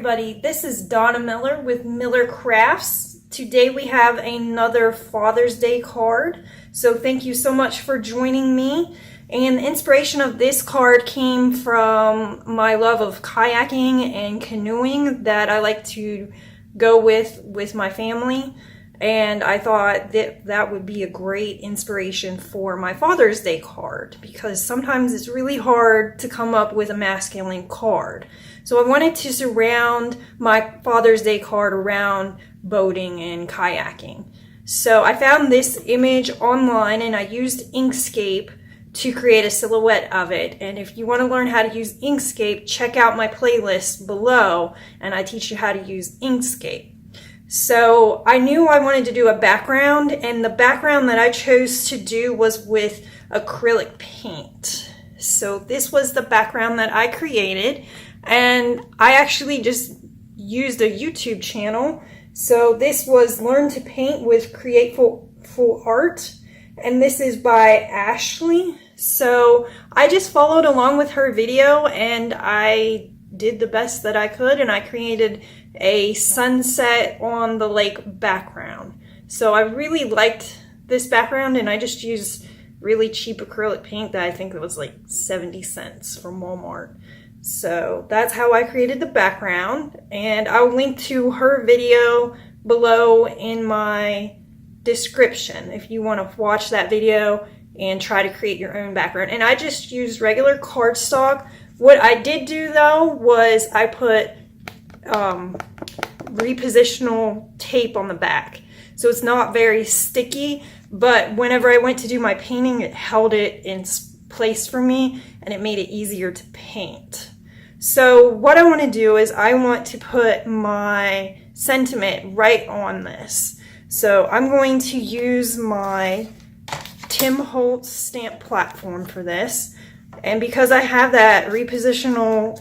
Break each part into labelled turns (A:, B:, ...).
A: everybody, this is Donna Miller with Miller Crafts. Today we have another Father's Day card, so thank you so much for joining me. And the inspiration of this card came from my love of kayaking and canoeing that I like to go with my family. And I thought that that would be a great inspiration for my Father's Day card because sometimes it's really hard to come up with a masculine card. So I wanted to surround my Father's Day card around boating and kayaking. So I found this image online and I used Inkscape to create a silhouette of it. And if you want to learn how to use Inkscape, check out my playlist below and I teach you how to use Inkscape. So I knew I wanted to do a background, and the background that I chose to do was with acrylic paint. So this was the background that I created, and I actually just used a YouTube channel. So this was Learn to Paint with Createful Art, and this is by Ashley. So I just followed along with her video and I did the best that I could, and I created a sunset on the lake background. So I really liked this background, and I just used really cheap acrylic paint that I think it was like 70 cents from Walmart. So that's how I created the background, and I'll link to her video below in my description if you want to watch that video and try to create your own background. And I just used regular cardstock. What I did do though was I put repositional tape on the back. So it's not very sticky, but whenever I went to do my painting, it held it in place for me and it made it easier to paint. So what I want to do is I want to put my sentiment right on this. So I'm going to use my Tim Holtz stamp platform for this. And because I have that repositional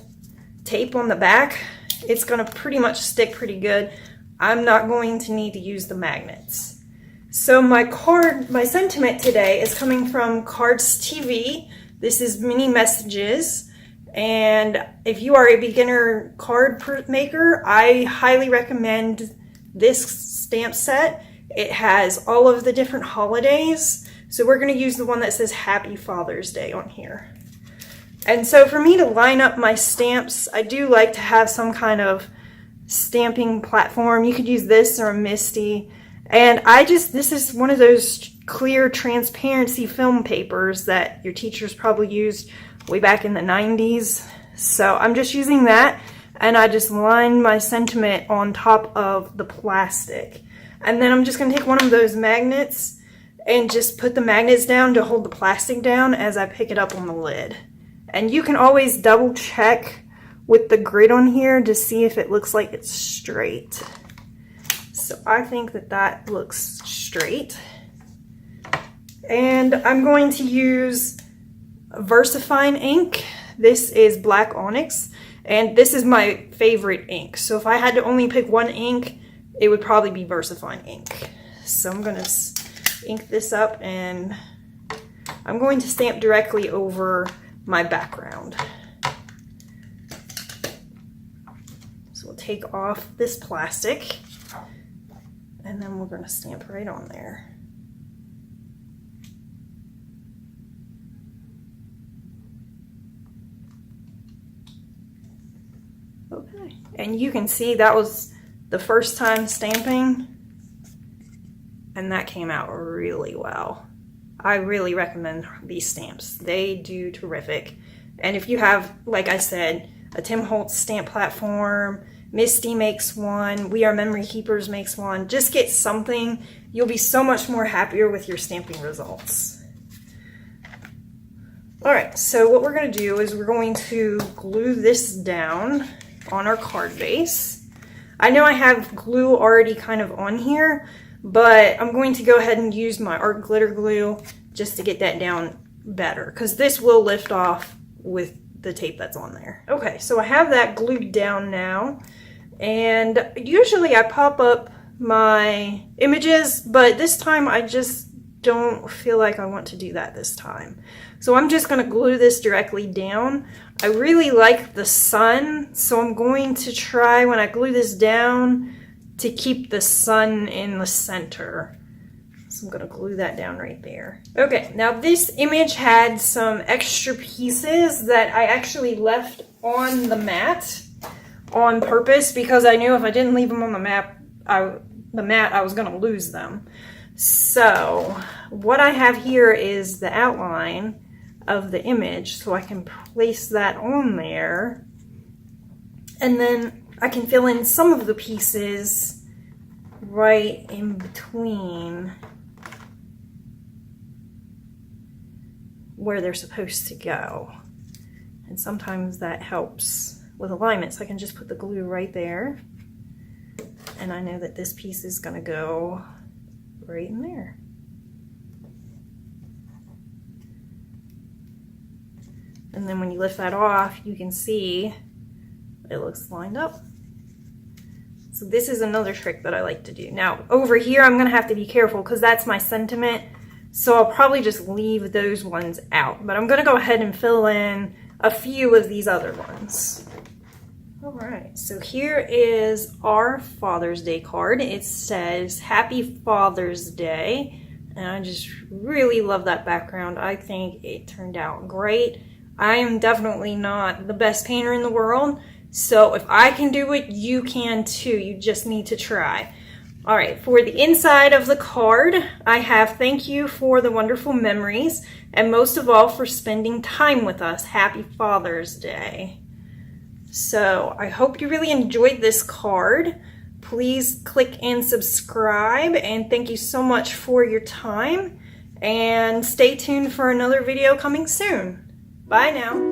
A: tape on the back, it's going to pretty much stick pretty good. I'm not going to need to use the magnets. So my sentiment today is coming from Cards TV. This is Mini Messages. And if you are a beginner card maker, I highly recommend this stamp set. It has all of the different holidays. So we're going to use the one that says Happy Father's Day on here. And so for me to line up my stamps, I do like to have some kind of stamping platform. You could use this or a Misty. And this is one of those clear transparency film papers that your teachers probably used way back in the 90s. So I'm just using that, and I just line my sentiment on top of the plastic. And then I'm just going to take one of those magnets and just put the magnets down to hold the plastic down as I pick it up on the lid. And you can always double check with the grid on here to see if it looks like it's straight. So I think that that looks straight. And I'm going to use VersaFine ink. This is Black Onyx, and this is my favorite ink. So if I had to only pick one ink, it would probably be VersaFine ink. So I'm going to ink this up, and I'm going to stamp directly over my background. So we'll take off this plastic, and then we're going to stamp right on there. Okay, and you can see that was the first time stamping, and that came out really well. I really recommend these stamps. They do terrific. And if you have, like I said, a Tim Holtz stamp platform, Misty makes one, We Are Memory Keepers makes one, just get something. You'll be so much more happier with your stamping results. Alright, so what we're going to do is we're going to glue this down on our card base. I know I have glue already kind of on here, but I'm going to go ahead and use my art glitter glue just to get that down better, because this will lift off with the tape that's on there. Okay, so I have that glued down now, and usually I pop up my images, but this time I just don't feel like I want to do that this time. So I'm just going to glue this directly down. I really like the sun, so I'm going to try when I glue this down to keep the sun in the center. So I'm going to glue that down right there. Okay, now this image had some extra pieces that I actually left on the mat on purpose because I knew if I didn't leave them on the mat, I was going to lose them. So what I have here is the outline of the image, so I can place that on there, and then I can fill in some of the pieces right in between where they're supposed to go. And sometimes that helps with alignment, so I can just put the glue right there, and I know that this piece is going to go right in there. And then when you lift that off, you can see it looks lined up. So this is another trick that I like to do. Now over here, I'm gonna have to be careful because that's my sentiment. So I'll probably just leave those ones out, but I'm gonna go ahead and fill in a few of these other ones. All right, so here is our Father's Day card. It says, Happy Father's Day. And I just really love that background. I think it turned out great. I am definitely not the best painter in the world, so if I can do it, you can too. You just need to try. All right, for the inside of the card, I have thank you for the wonderful memories, and most of all for spending time with us. Happy Father's Day. So I hope you really enjoyed this card. Please click and subscribe, and thank you so much for your time, and stay tuned for another video coming soon. Bye now.